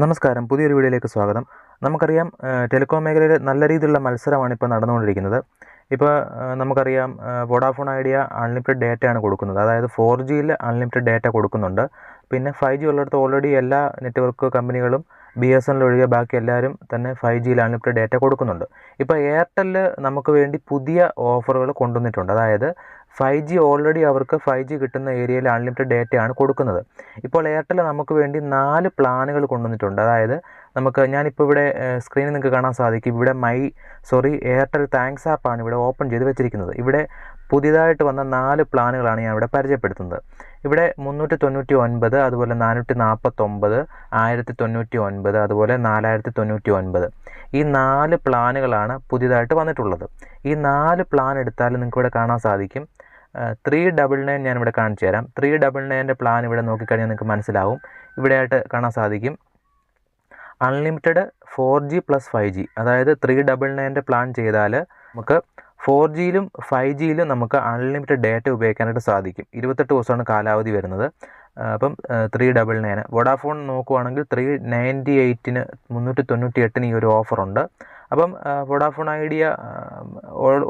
നമസ്കാരം. പുതിയൊരു വീഡിയോയിലേക്ക് സ്വാഗതം. നമുക്കറിയാം ടെലികോം മേഖലയിൽ നല്ല രീതിയിലുള്ള മത്സരമാണ് ഇപ്പോൾ നടന്നുകൊണ്ടിരിക്കുന്നത്. ഇപ്പോൾ നമുക്കറിയാം വോഡാഫോൺ ഐഡിയ അൺലിമിറ്റഡ് ഡേറ്റയാണ് കൊടുക്കുന്നത്. അതായത് 4Gയിൽ അൺലിമിറ്റഡ് ഡേറ്റ കൊടുക്കുന്നുണ്ട്. പിന്നെ 5G ഉള്ളിടത്ത് ഓൾറെഡി എല്ലാ നെറ്റ്വർക്ക് കമ്പനികളും BSNL ഒഴികെ ബാക്കി എല്ലാവരും തന്നെ 5Gയിൽ അൺലിമിറ്റഡ് ഡേറ്റ കൊടുക്കുന്നുണ്ട്. ഇപ്പോൾ എയർടെൽ നമുക്ക് വേണ്ടി പുതിയ ഓഫറുകൾ കൊണ്ടുവന്നിട്ടുണ്ട്. അതായത് 5G ഓൾറെഡി അവർക്ക് 5G കിട്ടുന്ന ഏരിയയിൽ അൺലിമിറ്റഡ് ഡേറ്റയാണ് കൊടുക്കുന്നത്. ഇപ്പോൾ എയർടെൽ നമുക്ക് വേണ്ടി 4 പ്ലാനുകൾ കൊണ്ടുവന്നിട്ടുണ്ട്. അതായത് ഞാനിപ്പോൾ ഇവിടെ സ്ക്രീനിൽ നിങ്ങൾക്ക് കാണാൻ സാധിക്കും. ഇവിടെ എയർടെൽ താങ്ക്സ് ആപ്പാണ് ഇവിടെ ഓപ്പൺ ചെയ്ത് വെച്ചിരിക്കുന്നത്. ഇവിടെ പുതിയതായിട്ട് വന്ന 4 പ്ലാനുകളാണ് ഞാൻ ഇവിടെ പരിചയപ്പെടുത്തുന്നത്. ഇവിടെ 399, അതുപോലെ 449, 1099, അതുപോലെ 4099 ഈ 4 പ്ലാനുകളാണ് പുതിയതായിട്ട് വന്നിട്ടുള്ളത്. ഈ 4 പ്ലാൻ എടുത്താൽ നിങ്ങൾക്ക് ഇവിടെ കാണാൻ സാധിക്കും. 399 ഞാനിവിടെ കാണിച്ചു തരാം. 399 പ്ലാൻ ഇവിടെ നോക്കിക്കഴിഞ്ഞാൽ നിങ്ങൾക്ക് മനസ്സിലാവും. ഇവിടെയായിട്ട് കാണാൻ സാധിക്കും അൺലിമിറ്റഡ് 4G + 5G. അതായത് 399 പ്ലാൻ ചെയ്താൽ നമുക്ക് 4Gയിലും 5Gയിലും നമുക്ക് അൺലിമിറ്റഡ് ഡേറ്റ ഉപയോഗിക്കാനായിട്ട് സാധിക്കും. 28 ദിവസമാണ് കാലാവധി വരുന്നത്. അപ്പം 399 വോഡാഫോൺ നോക്കുവാണെങ്കിൽ 398-ന് 398-ന് ഈ ഒരു ഓഫറുണ്ട്. അപ്പം വോഡാഫോൺ ഐഡിയ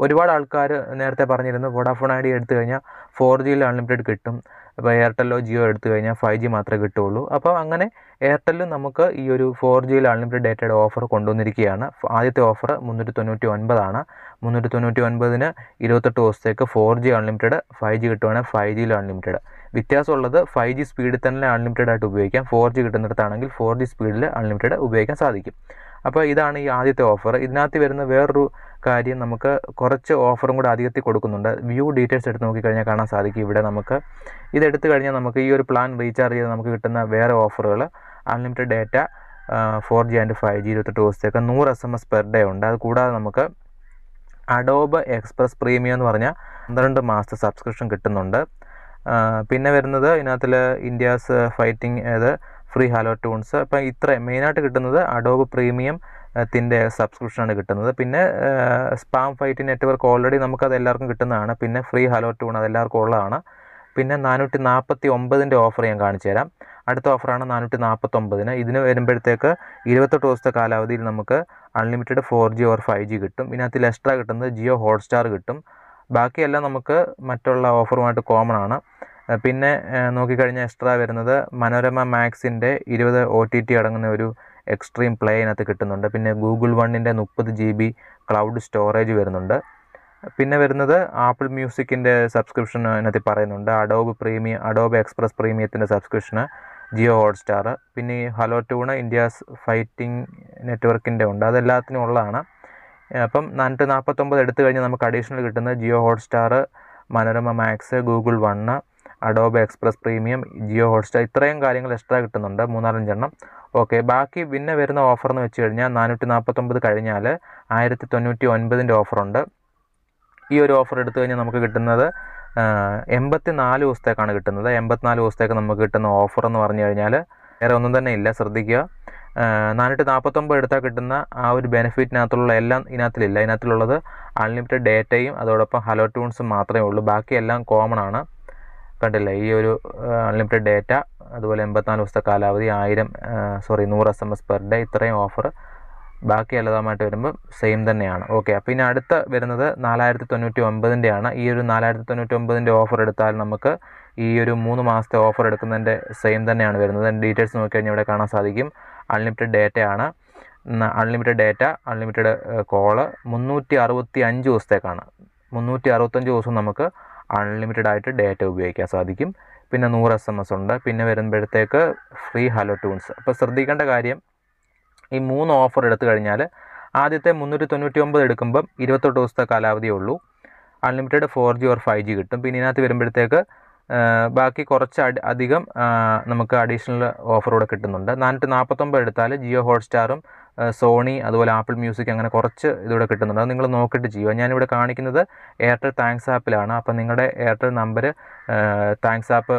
ഒരുപാട് ആൾക്കാർ നേരത്തെ പറഞ്ഞിരുന്നു വോഡാഫോൺ ഐഡിയ എടുത്തു കഴിഞ്ഞാൽ 4Gയിൽ അൺലിമിറ്റഡ് കിട്ടും. അപ്പോൾ എയർടെല്ലോ ജിയോ എടുത്തു കഴിഞ്ഞാൽ 5G മാത്രമേ കിട്ടുകയുള്ളൂ. അപ്പോൾ അങ്ങനെ എയർടെല്ലും നമുക്ക് ഈ ഒരു 4Gയിൽ അൺലിമിറ്റഡ് ഡേറ്റയുടെ ഓഫർ കൊണ്ടുവന്നിരിക്കുകയാണ്. ആദ്യത്തെ ഓഫർ 399 399-ന് 28 ദിവസത്തേക്ക് 4G അൺലിമിറ്റഡ്, 5G കിട്ടുവാണെങ്കിൽ 5Gയിൽ അൺലിമിറ്റഡ്. വ്യത്യാസമുള്ളത് 5G സ്പീഡിൽ തന്നെ അൺലിമിറ്റഡ് ആയിട്ട് ഉപയോഗിക്കാം. 4G കിട്ടുന്നിടത്താണെങ്കിൽ 4G സ്പീഡിൽ അൺലിമിറ്റഡ് ഉപയോഗിക്കാൻ സാധിക്കും. അപ്പോൾ ഇതാണ് ഈ ആദ്യത്തെ ഓഫർ. ഇതിനകത്ത് വരുന്ന വേറൊരു കാര്യം, നമുക്ക് കുറച്ച് ഓഫറും കൂടെ അധികത്തിൽ കൊടുക്കുന്നുണ്ട്. വ്യൂ ഡീറ്റെയിൽസ് എടുത്ത് നോക്കിക്കഴിഞ്ഞാൽ കാണാൻ സാധിക്കും. ഇവിടെ നമുക്ക് ഇതെടുത്തു കഴിഞ്ഞാൽ നമുക്ക് ഈ ഒരു പ്ലാൻ റീചാർജ് ചെയ്ത് നമുക്ക് കിട്ടുന്ന വേറെ ഓഫറുകൾ unlimited data 4G and 5G 28 ദിവസത്തേക്ക് 100 SMS പെർ ഡേ ഉണ്ട്. അത് കൂടാതെ നമുക്ക് അഡോബ് എക്സ്പ്രസ് പ്രീമിയം എന്ന് പറഞ്ഞാൽ 12 മാസത്തെ സബ്സ്ക്രിപ്ഷൻ കിട്ടുന്നുണ്ട്. പിന്നെ വരുന്നത് ഇതിനകത്തിൽ India's fighting free hello tunes. അപ്പം ഇത്രയും മെയിനായിട്ട് കിട്ടുന്നത് അഡോബ് പ്രീമിയം ത്തിൻ്റെ സബ്സ്ക്രിപ്ഷനാണ് കിട്ടുന്നത്. പിന്നെ സ്പാം ഫൈറ്റ് നെറ്റ്വർക്ക് ഓൾറെഡി നമുക്കത് എല്ലാവർക്കും കിട്ടുന്നതാണ്. പിന്നെ ഫ്രീ ഹലോ ട്യൂൺ അതെല്ലാവർക്കും ഉള്ളതാണ്. പിന്നെ 449-ൻ്റെ ഓഫർ ഞാൻ കാണിച്ചു തരാം. അടുത്ത ഓഫറാണ് 449-ന്. ഇതിന് വരുമ്പോഴത്തേക്ക് 28 ദിവസത്തെ കാലാവധിയിൽ നമുക്ക് അൺലിമിറ്റഡ് 4G ഓർ 5G കിട്ടും. ഇതിനകത്തിൽ എക്സ്ട്രാ കിട്ടുന്നത് ജിയോ ഹോട്ട്സ്റ്റാർ കിട്ടും. ബാക്കിയെല്ലാം നമുക്ക് മറ്റുള്ള ഓഫറുമായിട്ട് കോമൺ ആണ്. പിന്നെ നോക്കിക്കഴിഞ്ഞാൽ എക്സ്ട്രാ വരുന്നത് മനോരമ മാക്സിൻ്റെ 20 OTT അടങ്ങുന്ന ഒരു എക്സ്ട്രീം പ്ലേ ഇതിനകത്ത് കിട്ടുന്നുണ്ട്. പിന്നെ ഗൂഗിൾ വണ്ണിൻ്റെ 30 GB ക്ലൗഡ് സ്റ്റോറേജ് വരുന്നുണ്ട്. പിന്നെ വരുന്നത് ആപ്പിൾ മ്യൂസിക്കിൻ്റെ സബ്സ്ക്രിപ്ഷൻ ഇതിനകത്ത് പറയുന്നുണ്ട്. അഡോബ് എക്സ്പ്രസ് പ്രീമിയത്തിൻ്റെ സബ്സ്ക്രിപ്ഷന്, ജിയോ ഹോട്ട്സ്റ്റാർ, പിന്നെ ഈ ഹലോ ട്യൂണ് ഇന്ത്യാസ് ഫൈറ്റിംഗ് നെറ്റ്വർക്കിൻ്റെ ഉണ്ട്. അതെല്ലാത്തിനും ഉള്ളതാണ്. അപ്പം 449 എടുത്തു കഴിഞ്ഞാൽ നമുക്ക് അഡീഷണൽ കിട്ടുന്നത് Jio Hotstar, Manorama Max, Google One, Adobe Express Premium, Jio Hotstar, ഇത്രയും കാര്യങ്ങൾ എക്സ്ട്രാ കിട്ടുന്നുണ്ട്. 3-4 എണ്ണം. ഓക്കെ, ബാക്കി പിന്നെ വരുന്ന ഓഫർ എന്ന് വെച്ച് കഴിഞ്ഞാൽ 449 കഴിഞ്ഞാൽ 1099-ൻ്റെ ഓഫറുണ്ട്. ഈ ഒരു ഓഫർ എടുത്തു കഴിഞ്ഞാൽ നമുക്ക് കിട്ടുന്നത് 84 ദിവസത്തേക്കാണ് കിട്ടുന്നത്. 84 ദിവസത്തേക്ക് നമുക്ക് കിട്ടുന്ന ഓഫർ എന്ന് പറഞ്ഞു കഴിഞ്ഞാൽ വേറെ ഒന്നും തന്നെ ഇല്ല. ശ്രദ്ധിക്കുക, 449 എടുത്താൽ കിട്ടുന്ന ആ ഒരു ബെനിഫിറ്റിനകത്തുള്ള എല്ലാം ഇതിനകത്തിലില്ല. ഇതിനകത്തിലുള്ളത് അൺലിമിറ്റഡ് ഡേറ്റയും അതോടൊപ്പം ഹലോ ട്യൂൺസും മാത്രമേ ഉള്ളൂ. ബാക്കിയെല്ലാം കോമൺ ആണ്. കണ്ടില്ലേ, ഈ ഒരു അൺലിമിറ്റഡ് ഡേറ്റ, അതുപോലെ 84 ദിവസത്തെ കാലാവധി, 100 SMS പെർ ഡേ, ഇത്രയും ഓഫർ. ബാക്കി എല്ലാതുമായിട്ട് വരുമ്പോൾ സെയിം തന്നെയാണ്. ഓക്കെ, അപ്പോൾ ഇനി അടുത്ത വരുന്നത് 4099-ൻ്റെയാണ്. ഈ ഒരു 4099-ൻ്റെ ഓഫർ എടുത്താൽ നമുക്ക് ഈ ഒരു 3 മാസത്തെ ഓഫർ എടുക്കുന്നതിൻ്റെ സെയിം തന്നെയാണ് വരുന്നത്. ഡീറ്റെയിൽസ് നോക്കിക്കഴിഞ്ഞാൽ ഇവിടെ കാണാൻ സാധിക്കും. അൺലിമിറ്റഡ് ഡേറ്റയാണ്. അൺലിമിറ്റഡ് ഡേറ്റ, അൺലിമിറ്റഡ് കോള് 365 ദിവസത്തേക്കാണ്. 365 ദിവസം നമുക്ക് അൺലിമിറ്റഡ് ആയിട്ട് ഡേറ്റ ഉപയോഗിക്കാൻ സാധിക്കും. പിന്നെ 100 SMS ഉണ്ട്. പിന്നെ വരുമ്പോഴത്തേക്ക് ഫ്രീ ഹലോ ട്യൂൺസ്. അപ്പോൾ ശ്രദ്ധിക്കേണ്ട കാര്യം, ഈ 3 ഓഫർ എടുത്തു കഴിഞ്ഞാൽ ആദ്യത്തെ 399 എടുക്കുമ്പം 28 ദിവസത്തെ കാലാവധിയേ ഉള്ളൂ. അൺലിമിറ്റഡ് 4G ഓർ 5G കിട്ടും. പിന്നെ ഇതിനകത്ത് വരുമ്പോഴത്തേക്ക് ബാക്കി കുറച്ച് അധികം നമുക്ക് അഡീഷണൽ ഓഫറൂടെ കിട്ടുന്നുണ്ട്. 449 എടുത്താൽ ജിയോ ഹോട്ട്സ്റ്റാറും സോണി അതുപോലെ ആപ്പിൾ മ്യൂസിക് അങ്ങനെ കുറച്ച് ഇതിവിടെ കിട്ടുന്നുണ്ട്. അത് നിങ്ങൾ നോക്കിയിട്ട് ചെയ്യുക. ഞാനിവിടെ കാണിക്കുന്നത് എയർടെൽ താങ്ക്സ് ആപ്പിലാണ്. അപ്പം നിങ്ങളുടെ Airtel number thanks app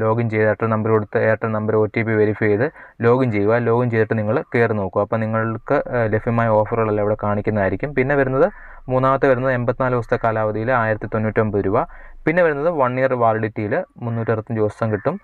login ചെയ്ത് എയർടെൽ നമ്പർ കൊടുത്ത് എയർടെൽ നമ്പർ OTP വെരിഫൈ ചെയ്ത് ലോഗിൻ ചെയ്യുക. ലോഗിൻ ചെയ്തിട്ട് നിങ്ങൾ കയറി നോക്കുക. അപ്പോൾ നിങ്ങൾക്ക് ലഭ്യമായ ഓഫറുകളെല്ലാം ഇവിടെ കാണിക്കുന്നതായിരിക്കും. പിന്നെ വരുന്നത് മൂന്നാമത്തെ വരുന്നത് 84 ദിവസത്തെ കാലാവധിയിൽ 1099 രൂപ. പിന്നെ വരുന്നത് 1 ഇയർ വാലിഡിറ്റിയിൽ 365 ദിവസം കിട്ടും.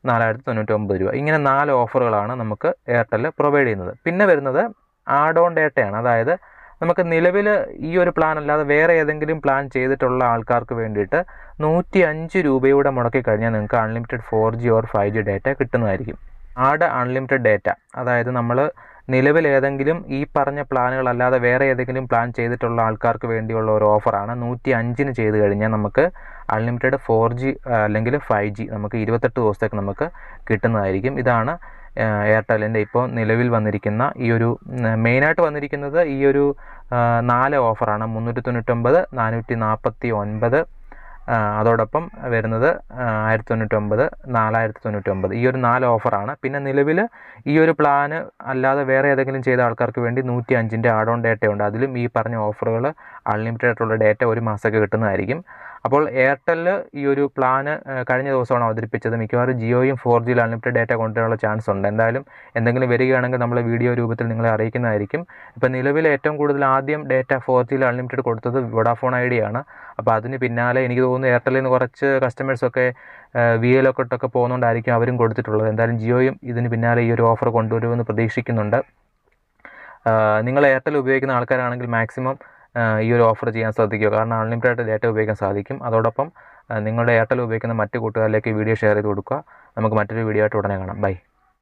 4,099 രൂപ. ഇങ്ങനെ 4 ഓഫറുകളാണ് നമുക്ക് എയർടെൽ പ്രൊവൈഡ് ചെയ്യുന്നത്. പിന്നെ വരുന്നത് ആഡ് ഓൺ ഡേറ്റയാണ്. അതായത് നമുക്ക് നിലവിൽ ഈ ഒരു പ്ലാൻ അല്ലാതെ വേറെ ഏതെങ്കിലും പ്ലാൻ ചെയ്തിട്ടുള്ള ആൾക്കാർക്ക് വേണ്ടിയിട്ട് 105 രൂപയൂടെ മുടക്കി കഴിഞ്ഞാൽ നിങ്ങൾക്ക് unlimited 4G or 5G data കിട്ടുന്നതായിരിക്കും. ആഡ് അൺലിമിറ്റഡ് ഡേറ്റ, അതായത് നമ്മൾ നിലവിൽ ഏതെങ്കിലും ഈ പറഞ്ഞ പ്ലാനുകളല്ലാതെ വേറെ ഏതെങ്കിലും പ്ലാൻ ചെയ്തിട്ടുള്ള ആൾക്കാർക്ക് വേണ്ടിയുള്ള ഒരു ഓഫറാണ്. 105-ന് ചെയ്ത് കഴിഞ്ഞാൽ നമുക്ക് അൺലിമിറ്റഡ് 4G അല്ലെങ്കിൽ 5G നമുക്ക് 28 ദിവസത്തേക്ക് നമുക്ക് കിട്ടുന്നതായിരിക്കും. ഇതാണ് എയർടെല്ലിൻ്റെ ഇപ്പോൾ നിലവിൽ വന്നിരിക്കുന്ന ഈ ഒരു മെയിനായിട്ട് വന്നിരിക്കുന്നത് ഈ ഒരു 4 ഓഫറാണ്. 399, 449, അതോടൊപ്പം വരുന്നത് 1099, 4099, ഈ ഒരു 4 ഓഫറാണ്. പിന്നെ നിലവിൽ ഈ ഒരു പ്ലാന് അല്ലാതെ വേറെ ഏതെങ്കിലും ചെയ്ത ആൾക്കാർക്ക് വേണ്ടി 105-ൻ്റെ ആഡ് ഓൺ ഡേറ്റയുണ്ട്. അതിലും ഈ പറഞ്ഞ ഓഫറുകൾ അൺലിമിറ്റഡ് ആയിട്ടുള്ള ഡേറ്റ ഒരു മാസമൊക്കെ കിട്ടുന്നതായിരിക്കും. അപ്പോൾ എയർടെൽ ഈ ഒരു പ്ലാന് കഴിഞ്ഞ ദിവസമാണ് അവതരിപ്പിച്ചത്. മിക്കവാറും ജിയോയും 4Gയിൽ അൺലിമിറ്റഡ് ഡേറ്റ കൊണ്ടുവരാനുള്ള ചാൻസ് ഉണ്ട്. എന്തായാലും എന്തെങ്കിലും വരികയാണെങ്കിൽ നമ്മൾ വീഡിയോ രൂപത്തിൽ നിങ്ങളെ അറിയിക്കുന്നതായിരിക്കും. ഇപ്പോൾ നിലവിൽ ഏറ്റവും കൂടുതൽ ആദ്യം ഡേറ്റ 4Gയിൽ അൺലിമിറ്റഡ് കൊടുത്തത് വോഡാഫോൺ ഐഡിയയാണ്. അപ്പോൾ അതിന് പിന്നാലെ എനിക്ക് തോന്നുന്നു എയർടെല്ലിൽ നിന്ന് കുറച്ച് കസ്റ്റമേഴ്സൊക്കെ VLൊക്കെ പോകുന്നതുകൊണ്ടായിരിക്കും അവരും കൊടുത്തിട്ടുള്ളത്. എന്തായാലും ജിയോയും ഇതിന് പിന്നാലെ ഈ ഒരു ഓഫർ കൊണ്ടുവരുമെന്ന് പ്രതീക്ഷിക്കുന്നുണ്ട്. നിങ്ങൾ എയർടെൽ ഉപയോഗിക്കുന്ന ആൾക്കാരാണെങ്കിൽ മാക്സിമം ഈ ഒരു ഓഫർ ചെയ്യാൻ ശ്രദ്ധിക്കുക. കാരണം അൺലിമിറ്റഡ് ആയിട്ട് ഡേറ്റ ഉപയോഗിക്കാൻ സാധിക്കും. അതോടൊപ്പം നിങ്ങളുടെ എയർടെൽ ഉപയോഗിക്കുന്ന മറ്റ് കൂട്ടുകാരിലേക്ക് വീഡിയോ ഷെയർ ചെയ്ത് കൊടുക്കുക. നമുക്ക് മറ്റൊരു വീഡിയോ ആയിട്ട് ഉടനെ കാണാം. ബൈ.